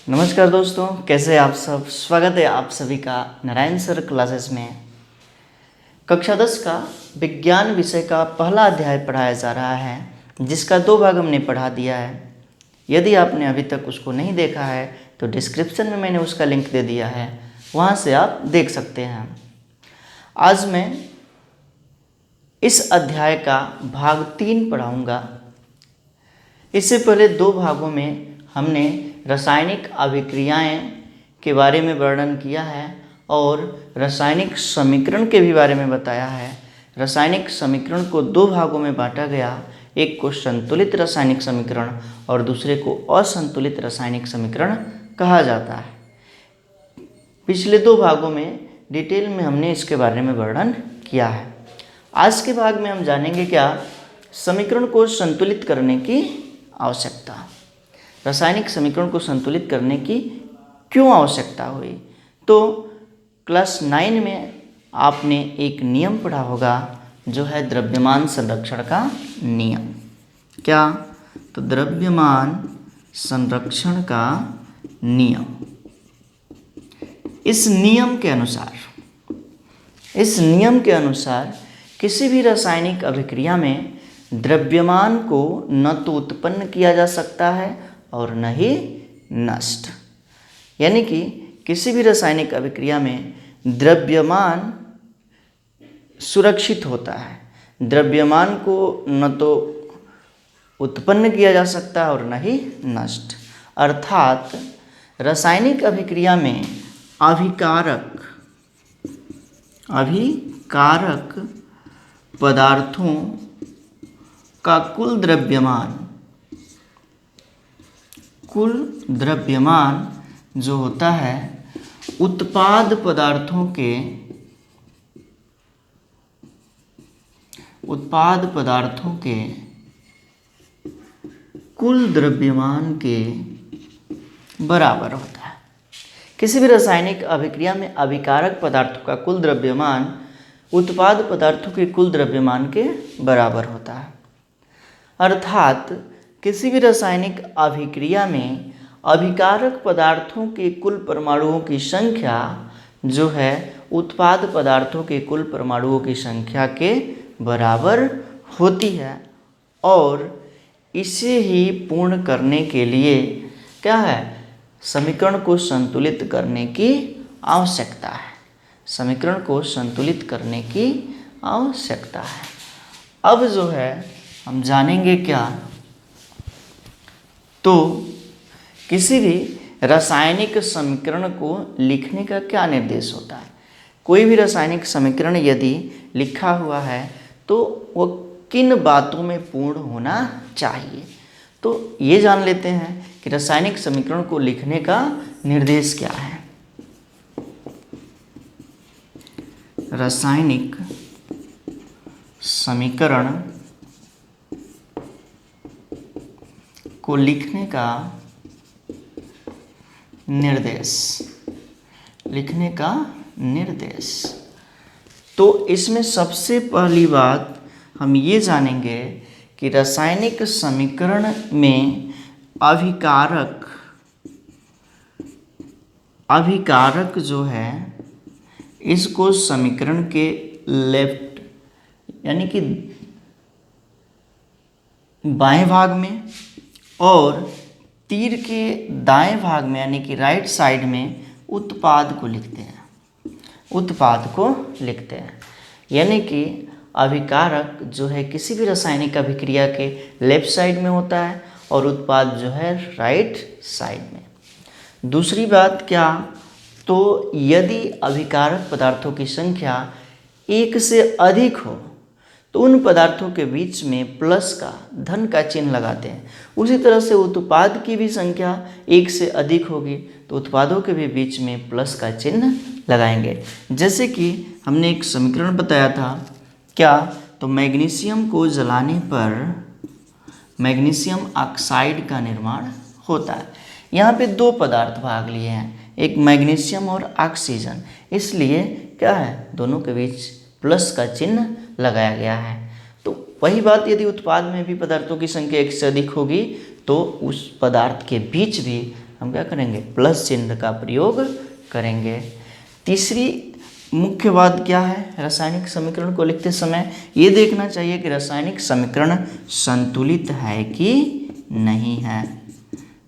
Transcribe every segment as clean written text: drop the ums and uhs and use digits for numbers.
नमस्कार दोस्तों, कैसे हैं आप सब। स्वागत है आप सभी का नारायण सर क्लासेस में। कक्षा 10 का विज्ञान विषय का पहला अध्याय पढ़ाया जा रहा है, जिसका 2 भाग हमने पढ़ा दिया है। यदि आपने अभी तक उसको नहीं देखा है तो डिस्क्रिप्शन में मैंने उसका लिंक दे दिया है, वहाँ से आप देख सकते हैं। आज मैं इस अध्याय का भाग 3 पढ़ाऊँगा। इससे पहले 2 भागों में हमने रासायनिक अभिक्रियाएं के बारे में वर्णन किया है और रासायनिक समीकरण के भी बारे में बताया है। रासायनिक समीकरण को 2 भागों में बांटा गया, एक को संतुलित रासायनिक समीकरण और दूसरे को असंतुलित रासायनिक समीकरण कहा जाता है। पिछले 2 भागों में डिटेल में हमने इसके बारे में वर्णन किया है। आज के भाग में हम जानेंगे क्या समीकरण को संतुलित करने की आवश्यकता। रासायनिक समीकरण को संतुलित करने की क्यों आवश्यकता हुई। तो क्लास 9 में आपने एक नियम पढ़ा होगा, जो है द्रव्यमान संरक्षण का नियम। क्या? तो द्रव्यमान संरक्षण का नियम। इस नियम के अनुसार किसी भी रासायनिक अभिक्रिया में द्रव्यमान को न तो उत्पन्न किया जा सकता है और न ही नष्ट। यानी कि किसी भी रासायनिक अभिक्रिया में द्रव्यमान सुरक्षित होता है। द्रव्यमान को न तो उत्पन्न किया जा सकता है और न ही नष्ट। अर्थात रासायनिक अभिक्रिया में अभिकारक पदार्थों का कुल द्रव्यमान जो होता है उत्पाद पदार्थों के कुल द्रव्यमान के बराबर होता है। किसी भी रासायनिक अभिक्रिया में अभिकारक पदार्थों का कुल द्रव्यमान उत्पाद पदार्थों के कुल द्रव्यमान के बराबर होता है। अर्थात किसी भी रासायनिक अभिक्रिया में अभिकारक पदार्थों के कुल परमाणुओं की संख्या जो है उत्पाद पदार्थों के कुल परमाणुओं की संख्या के बराबर होती है, और इसे ही पूर्ण करने के लिए क्या है, समीकरण को संतुलित करने की आवश्यकता है। समीकरण को संतुलित करने की आवश्यकता है। अब जो है हम जानेंगे क्या, तो किसी भी रासायनिक समीकरण को लिखने का क्या निर्देश होता है। कोई भी रासायनिक समीकरण यदि लिखा हुआ है तो वो किन बातों में पूर्ण होना चाहिए। तो ये जान लेते हैं कि रासायनिक समीकरण को लिखने का निर्देश क्या है। रासायनिक समीकरण को लिखने का निर्देश। तो इसमें सबसे पहली बात हम ये जानेंगे कि रासायनिक समीकरण में अभिकारक जो है, इसको समीकरण के लेफ्ट यानी कि बाएं भाग में और तीर के दाएं भाग में यानी कि राइट साइड में उत्पाद को लिखते हैं। यानी कि अभिकारक जो है किसी भी रासायनिक अभिक्रिया के लेफ्ट साइड में होता है और उत्पाद जो है राइट साइड में। दूसरी बात क्या, तो यदि अभिकारक पदार्थों की संख्या 1 से अधिक हो तो उन पदार्थों के बीच में प्लस का धन का चिन्ह लगाते हैं। उसी तरह से उत्पाद की भी संख्या 1 से अधिक होगी तो उत्पादों के भी बीच में प्लस का चिन्ह लगाएंगे। जैसे कि हमने एक समीकरण बताया था, क्या, तो मैग्नीशियम को जलाने पर मैग्नीशियम ऑक्साइड का निर्माण होता है। यहाँ पे 2 पदार्थ भाग लिए हैं, एक मैग्नीशियम और ऑक्सीजन, इसलिए क्या है, दोनों के बीच प्लस का चिन्ह लगाया गया है। तो वही बात यदि उत्पाद में भी पदार्थों की संख्या 1 से अधिक होगी तो उस पदार्थ के बीच भी हम क्या करेंगे, प्लस चिन्ह का प्रयोग करेंगे। तीसरी मुख्य बात क्या है, रासायनिक समीकरण को लिखते समय ये देखना चाहिए कि रासायनिक समीकरण संतुलित है कि नहीं है,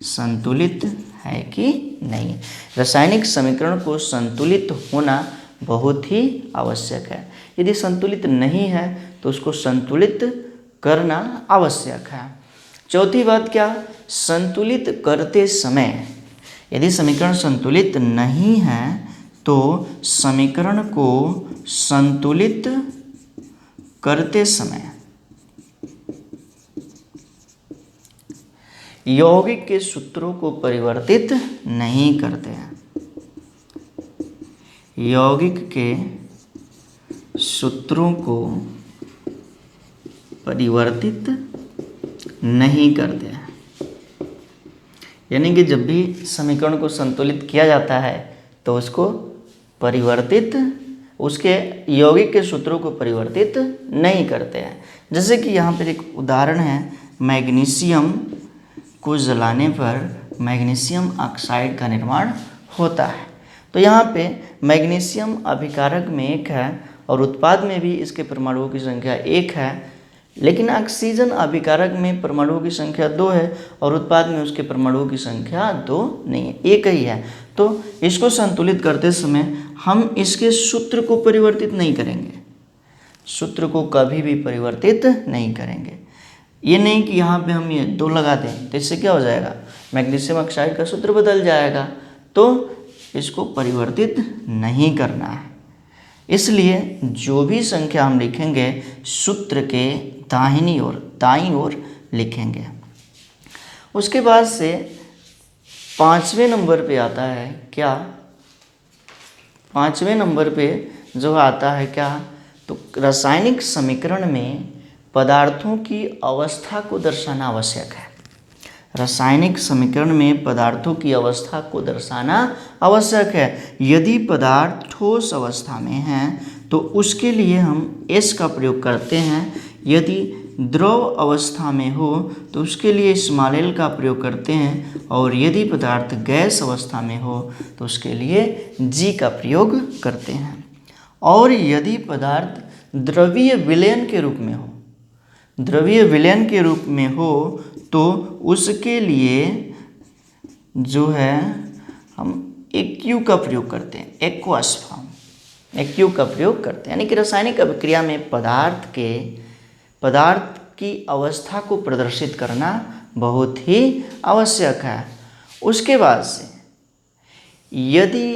संतुलित है कि नहीं। रासायनिक समीकरण को संतुलित होना बहुत ही आवश्यक है। यदि संतुलित नहीं है तो उसको संतुलित करना आवश्यक है। चौथी बात क्या, संतुलित करते समय यदि समीकरण संतुलित नहीं है तो समीकरण को संतुलित करते समय यौगिक के सूत्रों को परिवर्तित नहीं करते हैं, यौगिक के सूत्रों को परिवर्तित नहीं करते हैं। यानी कि जब भी समीकरण को संतुलित किया जाता है तो उसको परिवर्तित, उसके यौगिक के सूत्रों को परिवर्तित नहीं करते हैं। जैसे कि यहाँ पर एक उदाहरण है, मैग्नीशियम को जलाने पर मैग्नीशियम ऑक्साइड का निर्माण होता है। तो यहाँ पे मैग्नीशियम अभिकारक में 1 है और उत्पाद में भी इसके परमाणुओं की संख्या 1 है, लेकिन ऑक्सीजन अभिकारक में परमाणुओं की संख्या 2 है और उत्पाद में उसके परमाणुओं की संख्या 2 नहीं है, 1 ही है। तो इसको संतुलित करते समय हम इसके सूत्र को परिवर्तित नहीं करेंगे, सूत्र को कभी भी परिवर्तित नहीं करेंगे। ये नहीं कि यहाँ पे हम ये 2 लगा दें तो इससे क्या हो जाएगा, मैग्नीशियम ऑक्साइड का सूत्र बदल जाएगा। तो इसको परिवर्तित नहीं करना है। इसलिए जो भी संख्या हम लिखेंगे सूत्र के दाहिनी ओर, दाईं ओर लिखेंगे। उसके बाद से 5वें नंबर पे आता है क्या, 5वें नंबर पे जो आता है क्या, तो रासायनिक समीकरण में पदार्थों की अवस्था को दर्शाना आवश्यक है। रासायनिक समीकरण में पदार्थों की अवस्था को दर्शाना आवश्यक है। यदि पदार्थ ठोस अवस्था में है तो उसके लिए हम S का प्रयोग करते हैं, यदि द्रव अवस्था में हो तो उसके लिए स्मॉल का प्रयोग करते हैं, और यदि पदार्थ गैस अवस्था में हो तो उसके लिए G का प्रयोग करते हैं। और यदि पदार्थ द्रवीय विलयन के रूप में हो, द्रवीय विलयन के रूप में हो तो उसके लिए जो है हम एक्यू का प्रयोग करते हैं, एक्वस फॉर्म, एक्यू का प्रयोग करते हैं। यानी कि रासायनिक अभिक्रिया में पदार्थ की अवस्था को प्रदर्शित करना बहुत ही आवश्यक है। उसके बाद से यदि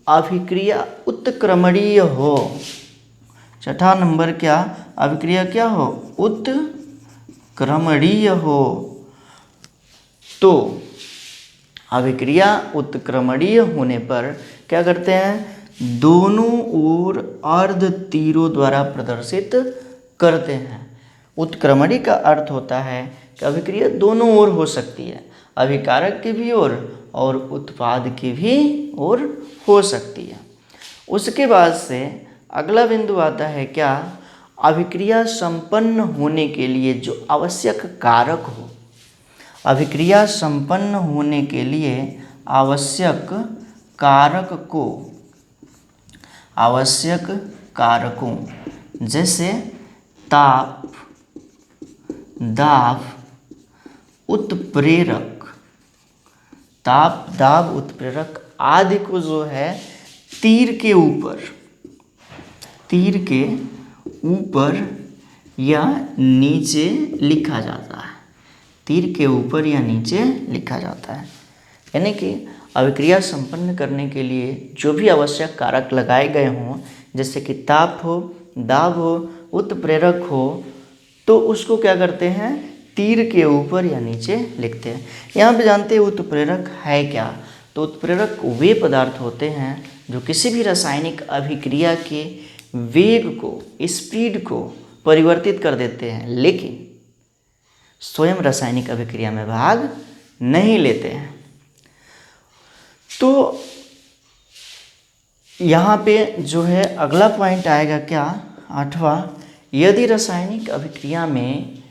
अभिक्रिया उत्क्रमणीय हो, छठा नंबर क्या, अभिक्रिया क्या हो, उत्क्रमणीय हो, तो अभिक्रिया उत्क्रमणीय होने पर क्या करते हैं, दोनों ओर अर्ध तीरों द्वारा प्रदर्शित करते हैं। उत्क्रमणीय का अर्थ होता है कि अभिक्रिया दोनों ओर हो सकती है, अभिकारक की भी ओर और उत्पाद की भी ओर हो सकती है। उसके बाद से अगला बिंदु आता है क्या, अभिक्रिया संपन्न होने के लिए जो आवश्यक कारक हो, अभिक्रिया संपन्न होने के लिए आवश्यक कारकों जैसे ताप, दाब, उत्प्रेरक, ताप, दाब, उत्प्रेरक आदि को जो है तीर के ऊपर या नीचे लिखा जाता है, तीर के ऊपर या नीचे लिखा जाता है। यानी कि अभिक्रिया संपन्न करने के लिए जो भी आवश्यक कारक लगाए गए हों, जैसे कि ताप हो, दाब हो, उत्प्रेरक हो, तो उसको क्या करते हैं, तीर के ऊपर या नीचे लिखते हैं। यहाँ पे जानते हैं उत्प्रेरक है क्या, तो उत्प्रेरक वे पदार्थ होते हैं जो किसी भी रासायनिक अभिक्रिया के वेग को, स्पीड को परिवर्तित कर देते हैं, लेकिन स्वयं रासायनिक अभिक्रिया में भाग नहीं लेते हैं। तो यहाँ पे जो है अगला पॉइंट आएगा क्या, 8वां, यदि रासायनिक अभिक्रिया में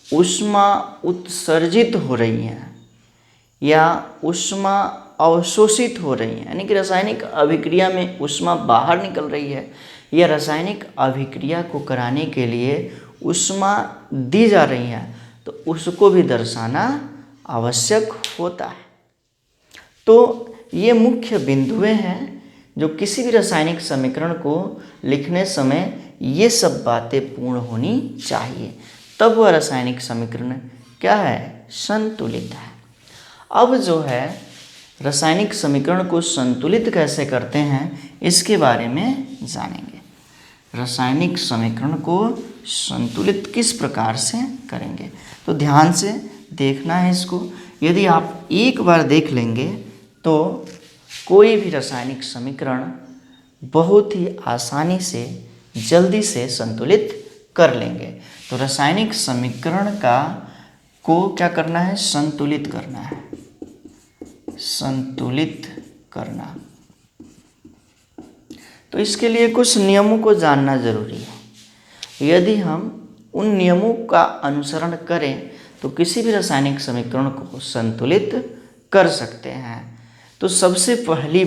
ऊष्मा उत्सर्जित हो रही है, या ऊष्मा अवशोषित हो रही है, यानी कि रासायनिक अभिक्रिया में ऊष्मा बाहर निकल रही है, या रासायनिक अभिक्रिया को कराने के लिए ऊष्मा दी जा रही है, तो उसको भी दर्शाना आवश्यक होता है। तो ये मुख्य बिंदुएं हैं जो किसी भी रासायनिक समीकरण को लिखने समय ये सब बातें पूर्ण होनी चाहिए, तब वह रासायनिक समीकरण क्या है, संतुलित है। अब जो है रासायनिक समीकरण को संतुलित कैसे करते हैं इसके बारे में जानेंगे। रासायनिक समीकरण को संतुलित किस प्रकार से करेंगे, तो ध्यान से देखना है इसको। यदि आप एक बार देख लेंगे तो कोई भी रासायनिक समीकरण बहुत ही आसानी से जल्दी से संतुलित कर लेंगे। तो रासायनिक समीकरण को क्या करना है, संतुलित करना है, संतुलित करना। तो इसके लिए कुछ नियमों को जानना जरूरी है। यदि हम उन नियमों का अनुसरण करें तो किसी भी रासायनिक समीकरण को संतुलित कर सकते हैं। तो सबसे पहली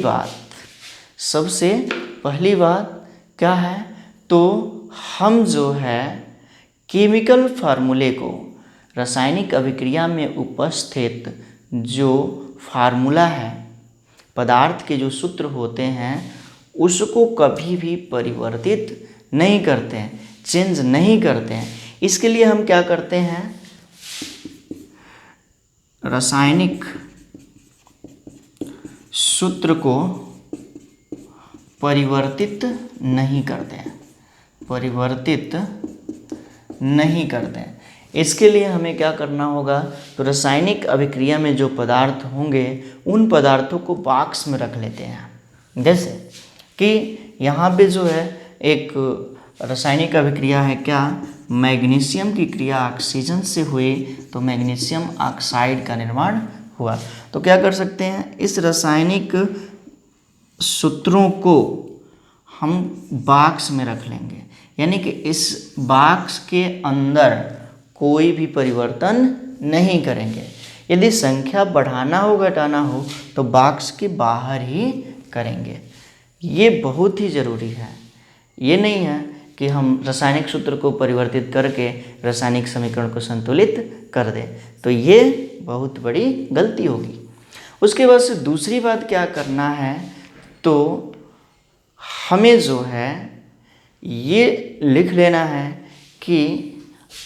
बात क्या है, तो हम जो है केमिकल फार्मूले को, रासायनिक अभिक्रिया में उपस्थित जो फार्मूला है, पदार्थ के जो सूत्र होते हैं, उसको कभी भी परिवर्तित नहीं करते हैं, चेंज नहीं करते हैं। इसके लिए हम क्या करते हैं, रासायनिक सूत्र को परिवर्तित नहीं करते हैं, परिवर्तित नहीं करते हैं। इसके लिए हमें क्या करना होगा, तो रासायनिक अभिक्रिया में जो पदार्थ होंगे उन पदार्थों को बॉक्स में रख लेते हैं। जैसे कि यहाँ पे जो है एक रासायनिक अभिक्रिया है क्या, मैग्नीशियम की क्रिया ऑक्सीजन से हुई तो मैग्नीशियम ऑक्साइड का निर्माण हुआ। तो क्या कर सकते हैं, इस रासायनिक सूत्रों को हम बॉक्स में रख लेंगे, यानी कि इस बॉक्स के अंदर कोई भी परिवर्तन नहीं करेंगे। यदि संख्या बढ़ाना हो घटाना हो तो बॉक्स के बाहर ही करेंगे। ये बहुत ही ज़रूरी है। ये नहीं है कि हम रासायनिक सूत्र को परिवर्तित करके रासायनिक समीकरण को संतुलित कर दें, तो ये बहुत बड़ी गलती होगी। उसके बाद से दूसरी बात क्या करना है, तो हमें जो है ये लिख लेना है कि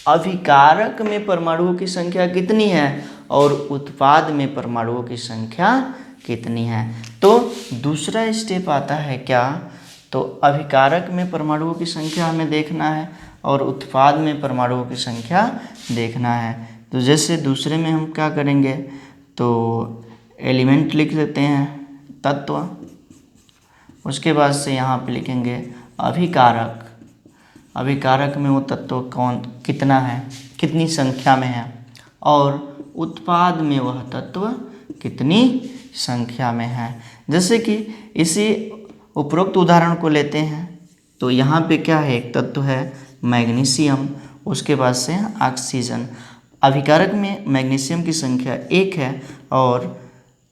अभिकारक में परमाणुओं की संख्या कितनी है और उत्पाद में परमाणुओं की संख्या कितनी है। तो दूसरा स्टेप आता है क्या, तो अभिकारक में परमाणुओं की संख्या हमें देखना है और उत्पाद में परमाणुओं की संख्या देखना है। तो जैसे दूसरे में हम क्या करेंगे, तो एलिमेंट लिख लेते हैं, तत्व। उसके बाद से यहाँ पे लिखेंगे अभिकारक। अभिकारक में वो तत्व कितना है, कितनी संख्या में है, और उत्पाद में वह तत्व कितनी संख्या में है। जैसे कि इसी उपरोक्त उदाहरण को लेते हैं, तो यहाँ पे क्या है, एक तत्व है मैग्नीशियम, उसके बाद से ऑक्सीजन। अभिकारक में मैग्नीशियम की संख्या 1 है और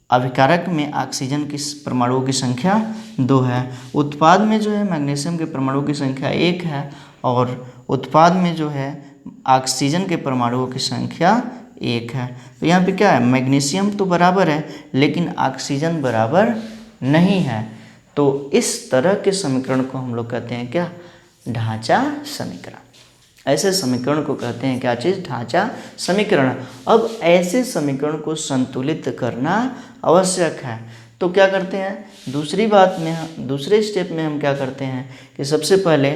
अभिकारक में ऑक्सीजन की परमाणुओं की संख्या 2 है। उत्पाद में जो है मैग्नीशियम के परमाणुओं की संख्या 1 है और उत्पाद में जो है ऑक्सीजन के परमाणुओं की संख्या 1 है। तो यहाँ पे क्या है, मैग्नीशियम तो बराबर है लेकिन ऑक्सीजन बराबर नहीं है। तो इस तरह के समीकरण को हम लोग कहते हैं क्या, ढांचा समीकरण। ऐसे समीकरण को कहते हैं क्या चीज़, ढांचा समीकरण। अब ऐसे समीकरण को संतुलित करना आवश्यक है। तो क्या करते हैं, दूसरे स्टेप में हम क्या करते हैं कि सबसे पहले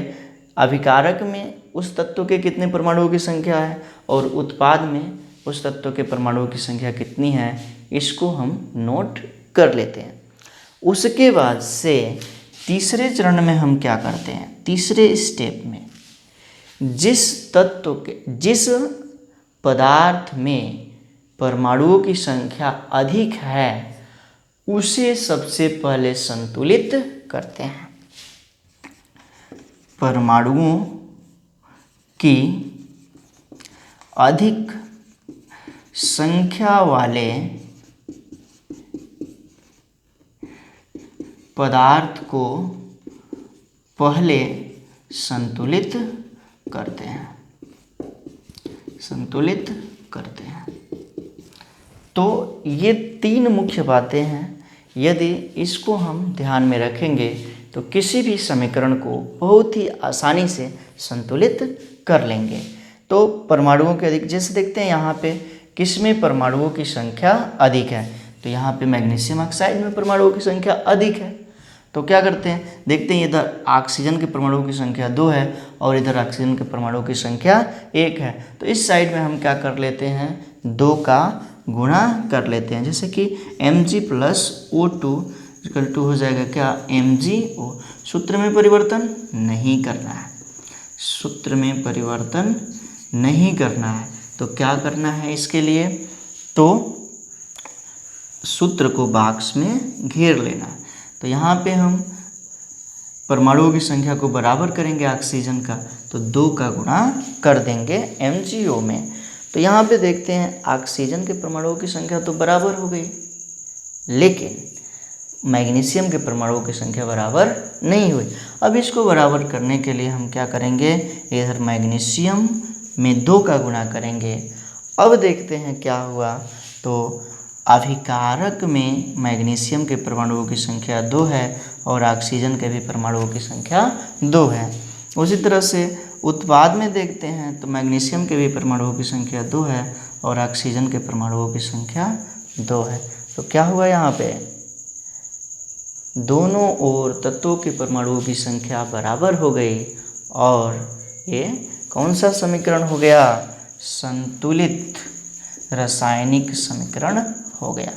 अभिकारक में उस तत्व के कितने परमाणुओं की संख्या है और उत्पाद में उस तत्व के परमाणुओं की संख्या कितनी है, इसको हम नोट कर लेते हैं। उसके बाद से तीसरे चरण में हम क्या करते हैं, तीसरे स्टेप में जिस पदार्थ में परमाणुओं की संख्या अधिक है उसे सबसे पहले संतुलित करते हैं। परमाणुओं की अधिक संख्या वाले पदार्थ को पहले संतुलित करते हैं, संतुलित करते हैं। तो ये तीन मुख्य बातें हैं। यदि इसको हम ध्यान में रखेंगे तो किसी भी समीकरण को बहुत ही आसानी से संतुलित कर लेंगे। तो परमाणुओं के अधिक, जैसे देखते हैं यहाँ पे किसमें परमाणुओं की संख्या अधिक है, तो यहाँ पे मैग्नीशियम ऑक्साइड में परमाणुओं की संख्या अधिक है। तो क्या करते हैं, देखते हैं इधर ऑक्सीजन के परमाणुओं की संख्या 2 है और इधर ऑक्सीजन के परमाणुओं की संख्या 1 है। तो इस साइड में हम क्या कर लेते हैं, 2 का गुणा कर लेते हैं। जैसे कि Mg plus O2 equal to हो जाएगा क्या, MgO। सूत्र में परिवर्तन नहीं करना है, सूत्र में परिवर्तन नहीं करना है। तो क्या करना है इसके लिए, तो सूत्र को बॉक्स में घेर लेना है। तो यहाँ पे हम परमाणुओं की संख्या को बराबर करेंगे ऑक्सीजन का, तो 2 का गुणा कर देंगे MgO में। तो यहाँ पे देखते हैं ऑक्सीजन के परमाणुओं की संख्या तो बराबर हो गई, लेकिन मैग्नीशियम के परमाणुओं की संख्या बराबर नहीं हुई। अब इसको बराबर करने के लिए हम क्या करेंगे, इधर मैग्नीशियम में 2 का गुणा करेंगे। अब देखते हैं क्या हुआ, तो अभिकारक में मैग्नीशियम के परमाणुओं की संख्या 2 है और ऑक्सीजन के भी परमाणुओं की संख्या 2 है। उसी तरह से उत्पाद में देखते हैं तो मैग्नीशियम के भी परमाणुओं की संख्या 2 है और ऑक्सीजन के परमाणुओं की संख्या 2 है। तो क्या हुआ, यहाँ पे दोनों ओर तत्वों के परमाणुओं की संख्या बराबर हो गई और ये कौन सा समीकरण हो गया, संतुलित रासायनिक समीकरण हो गया।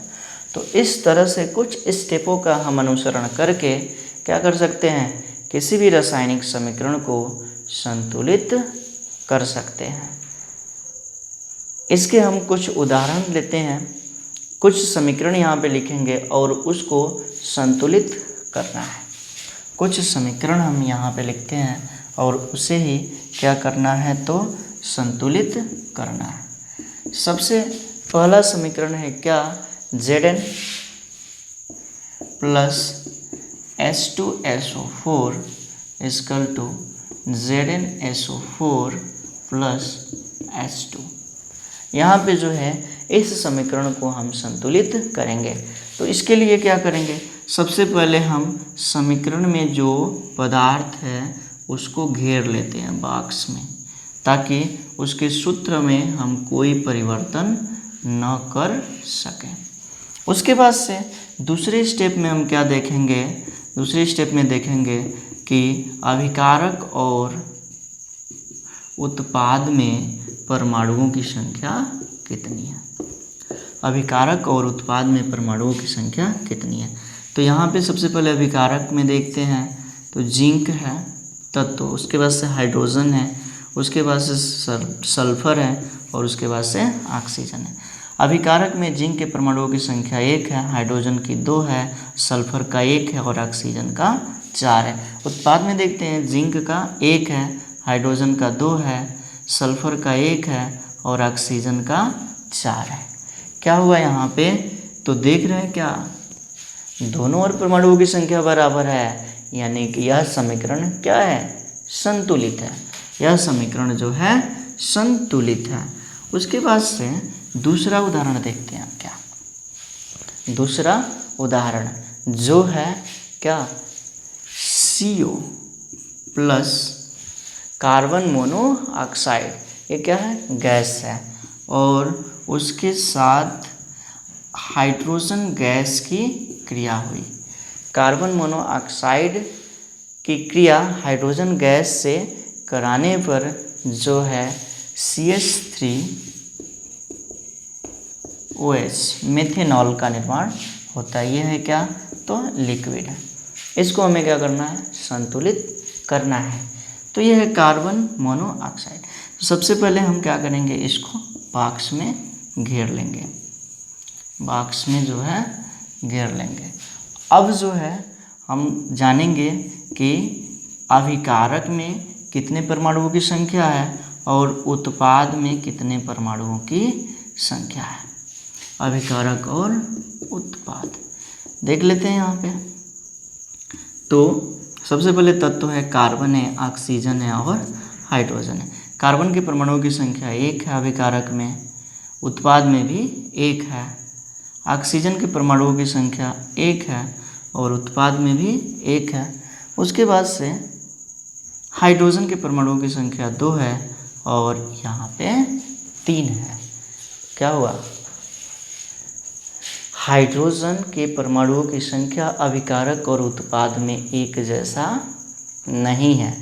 तो इस तरह से कुछ स्टेपों का हम अनुसरण करके क्या कर सकते हैं, किसी भी रासायनिक समीकरण को संतुलित कर सकते हैं। इसके हम कुछ उदाहरण लेते हैं, कुछ समीकरण यहाँ पे लिखेंगे और उसको संतुलित करना है। कुछ समीकरण हम यहाँ पे लिखते हैं और उसे ही क्या करना है, तो संतुलित करना है। सबसे पहला समीकरण है क्या, Zn plus H2SO4 equal to ZnSO4 plus H2। यहाँ पे जो है इस समीकरण को हम संतुलित करेंगे। तो इसके लिए क्या करेंगे, सबसे पहले हम समीकरण में जो पदार्थ है उसको घेर लेते हैं बॉक्स में, ताकि उसके सूत्र में हम कोई परिवर्तन न कर सकें। उसके बाद से दूसरे स्टेप में हम क्या देखेंगे, दूसरे स्टेप में देखेंगे कि अभिकारक और उत्पाद में परमाणुओं की संख्या कितनी है, अभिकारक और उत्पाद में परमाणुओं की संख्या कितनी है। तो यहाँ पे सबसे पहले अभिकारक में देखते हैं तो जिंक है तत्व, उसके बाद से हाइड्रोजन है, उसके बाद से सल्फर है और उसके बाद से ऑक्सीजन है। अभिकारक में जिंक के परमाणुओं की संख्या 1 है, हाइड्रोजन की 2 है, सल्फर का 1 है और ऑक्सीजन का 4 है। उत्पाद में देखते हैं जिंक का 1 है, हाइड्रोजन का 2 है, सल्फर का 1 है और ऑक्सीजन का 4 है। क्या हुआ यहाँ पे, तो देख रहे हैं क्या, दोनों ओर परमाणुओं की संख्या बराबर है, यानी कि यह समीकरण क्या है, संतुलित है। यह समीकरण जो है संतुलित है। उसके बाद से दूसरा उदाहरण देखते हैं क्या, दूसरा उदाहरण जो है क्या, CO प्लस कार्बन मोनोऑक्साइड, ये क्या है, गैस है और उसके साथ हाइड्रोजन गैस की क्रिया हुई। कार्बन मोनोऑक्साइड की क्रिया हाइड्रोजन गैस से कराने पर जो है CH3OH मेथेनॉल का निर्माण होता है। यह है क्या, तो लिक्विड है। इसको हमें क्या करना है, संतुलित करना है। तो यह है कार्बन मोनोऑक्साइड। तो सबसे पहले हम क्या करेंगे, इसको बॉक्स में घेर लेंगे, बॉक्स में जो है घेर लेंगे। अब जो है हम जानेंगे कि अभिकारक में कितने परमाणुओं की संख्या है और उत्पाद में कितने परमाणुओं की संख्या है। अभिकारक और उत्पाद देख लेते हैं यहाँ पे। तो सबसे पहले तत्व है कार्बन है, ऑक्सीजन है और हाइड्रोजन है। कार्बन के परमाणुओं की संख्या 1 है अभिकारक में, उत्पाद में भी 1 है। ऑक्सीजन के परमाणुओं की संख्या 1 है और उत्पाद में भी 1 है। उसके बाद से हाइड्रोजन के परमाणुओं की संख्या 2 है और यहाँ पे 3 है। क्या हुआ? हाइड्रोजन के परमाणुओं की संख्या अभिकारक और उत्पाद में एक जैसा नहीं है।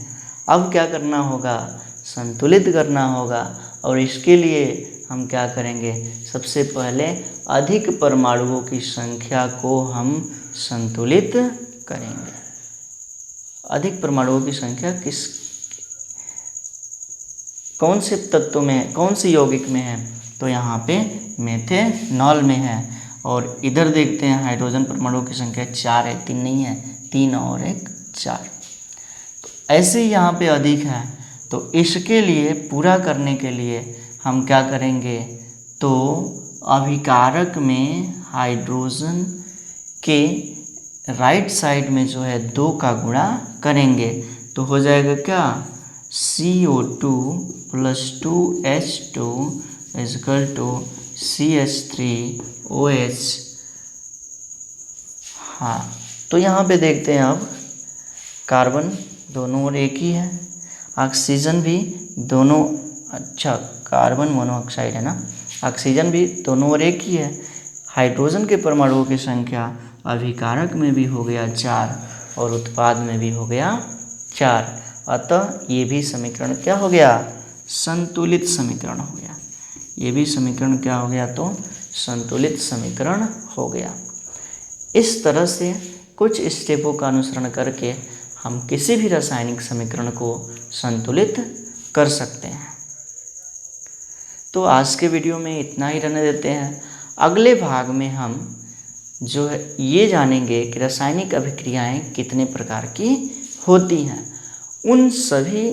अब क्या करना होगा? संतुलित करना होगा। और इसके लिए हम क्या करेंगे? सबसे पहले अधिक परमाणुओं की संख्या को हम संतुलित करेंगे। अधिक परमाणुओं की संख्या कौन से तत्व में, कौन से यौगिक में है? तो यहाँ पे मेथेनॉल में है। और इधर देखते हैं हाइड्रोजन परमाणुओं की संख्या 4 है, 3 नहीं है, 3 और 1 4। तो ऐसे ही यहाँ पे अधिक है। तो इसके लिए पूरा करने के लिए हम क्या करेंगे? तो अभिकारक में हाइड्रोजन के राइट साइड में जो है 2 का गुणा करेंगे तो हो जाएगा क्या? CO2 + 2H2 = CH3OH। हाँ, तो यहाँ पे देखते हैं अब कार्बन दोनों ओर एक ही है, ऑक्सीजन भी दोनों, अच्छा कार्बन मोनोऑक्साइड है ना, ऑक्सीजन भी दोनों ओर एक ही है। हाइड्रोजन के परमाणुओं की संख्या अभिकारक में भी हो गया 4 और उत्पाद में भी हो गया 4। अतः ये भी समीकरण क्या हो गया? संतुलित समीकरण हो गया। ये भी समीकरण क्या हो गया? तो संतुलित समीकरण हो गया। इस तरह से कुछ स्टेपों का अनुसरण करके हम किसी भी रासायनिक समीकरण को संतुलित कर सकते हैं। तो आज के वीडियो में इतना ही रहने देते हैं। अगले भाग में हम जो है ये जानेंगे कि रासायनिक अभिक्रियाएं कितने प्रकार की होती हैं। उन सभी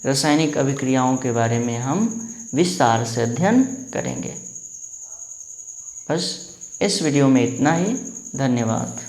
रासायनिक अभिक्रियाओं के बारे में हम विस्तार से अध्ययन करेंगे। बस इस वीडियो में इतना ही। धन्यवाद।